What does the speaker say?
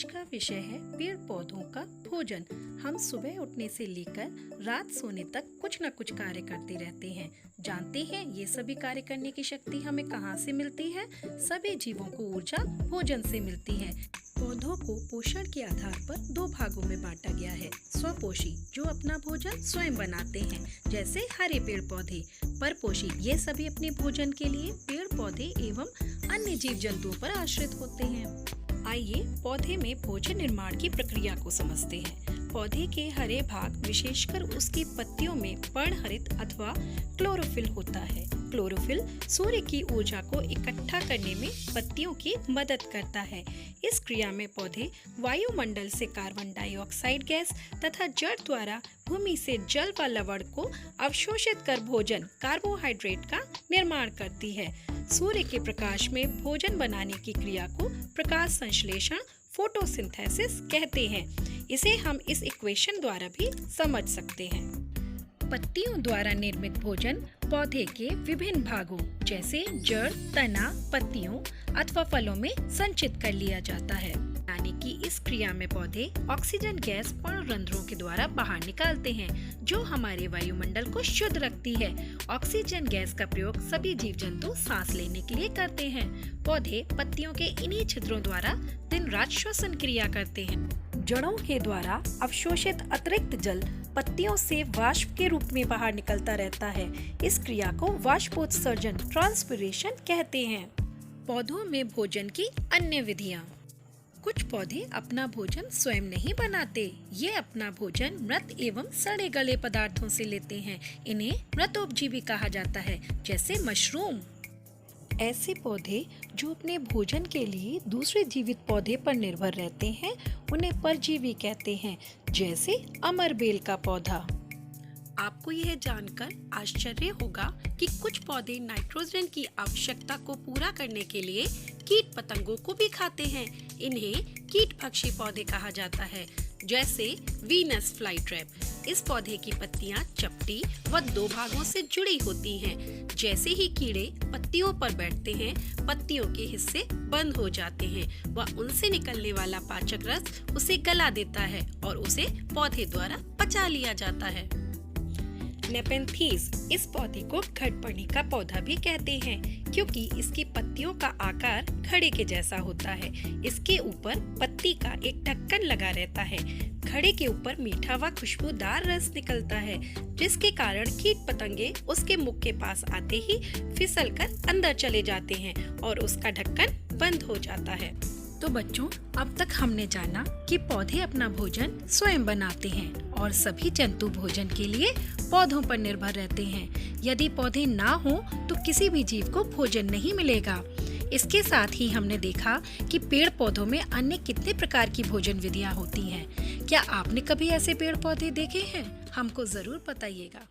आज का विषय है पेड़ पौधों का भोजन। हम सुबह उठने से लेकर रात सोने तक कुछ न कुछ कार्य करते रहते हैं। जानते हैं ये सभी कार्य करने की शक्ति हमें कहाँ से मिलती है? सभी जीवों को ऊर्जा भोजन से मिलती है। पौधों को पोषण के आधार पर दो भागों में बांटा गया है। स्वपोषी जो अपना भोजन स्वयं बनाते हैं, जैसे हरे पेड़ पौधे। परपोषी ये सभी अपने भोजन के लिए पेड़ पौधे एवं अन्य जीव जंतुओं पर आश्रित होते हैं। आइए पौधे में भोजन निर्माण की प्रक्रिया को समझते हैं। पौधे के हरे भाग विशेषकर उसकी पत्तियों में पर्णहरित अथवा क्लोरोफिल होता है। क्लोरोफिल सूर्य की ऊर्जा को इकट्ठा करने में पत्तियों की मदद करता है। इस क्रिया में पौधे वायुमंडल से कार्बन डाइऑक्साइड गैस तथा जड़ द्वारा भूमि से जल व लवण को अवशोषित कर भोजन कार्बोहाइड्रेट का निर्माण करती है। सूर्य के प्रकाश में भोजन बनाने की क्रिया को प्रकाश संश्लेषण फोटोसिंथेसिस कहते हैं। इसे हम इस इक्वेशन द्वारा भी समझ सकते हैं। पत्तियों द्वारा निर्मित भोजन पौधे के विभिन्न भागों जैसे जड़, तना, पत्तियों अथवा फलों में संचित कर लिया जाता है। यानी कि इस क्रिया में पौधे ऑक्सीजन गैस पर्णरंध्रों के द्वारा बाहर निकालते हैं, जो हमारे वायुमंडल को शुद्ध रखती है। ऑक्सीजन गैस का प्रयोग सभी जीव जंतु सांस लेने के लिए करते हैं। पौधे पत्तियों के इन्हीं छिद्रों द्वारा दिन रात श्वसन क्रिया करते हैं। जड़ों के द्वारा अवशोषित अतिरिक्त जल पत्तियों से वाष्प के रूप में बाहर निकलता रहता है। इस क्रिया को वाष्पोत्सर्जन ट्रांसपिरेशन कहते हैं। पौधों में भोजन की अन्य विधियाँ। कुछ पौधे अपना भोजन स्वयं नहीं बनाते। ये अपना भोजन मृत एवं सड़े गले पदार्थों से लेते हैं। इन्हें मृतोपजीवी कहा जाता है, जैसे मशरूम। ऐसे पौधे जो अपने भोजन के लिए दूसरे जीवित पौधे पर निर्भर रहते हैं, उन्हें परजीवी कहते हैं, जैसे अमरबेल का पौधा। आपको यह जानकर आश्चर्य होगा कि कुछ पौधे नाइट्रोजन की आवश्यकता को पूरा करने के लिए कीट पतंगों को भी खाते हैं। इन्हें कीटभक्षी पौधे कहा जाता है, जैसे वीनस फ्लाई ट्रैप। इस पौधे की पत्तियां चपटी व दो भागों से जुड़ी होती हैं। जैसे ही कीड़े पत्तियों पर बैठते हैं, पत्तियों के हिस्से बंद हो जाते हैं व उनसे निकलने वाला पाचक रस उसे गला देता है और उसे पौधे द्वारा पचा लिया जाता है। नेपेंथीज इस पौधे को घड़पनी का पौधा भी कहते हैं, क्योंकि इसकी पत्तियों का आकार घड़े के जैसा होता है। इसके ऊपर पत्ती का एक ढक्कन लगा रहता है। घड़े के ऊपर मीठा व खुशबूदार रस निकलता है, जिसके कारण कीट पतंगे उसके मुख के पास आते ही फिसलकर अंदर चले जाते हैं और उसका ढक्कन बंद हो जाता है। तो बच्चों, अब तक हमने जाना कि पौधे अपना भोजन स्वयं बनाते हैं और सभी जंतु भोजन के लिए पौधों पर निर्भर रहते हैं। यदि पौधे ना हो तो किसी भी जीव को भोजन नहीं मिलेगा। इसके साथ ही हमने देखा कि पेड़ पौधों में अन्य कितने प्रकार की भोजन विधियां होती हैं। क्या आपने कभी ऐसे पेड़ पौधे देखे हैं? हमको जरूर बताइएगा।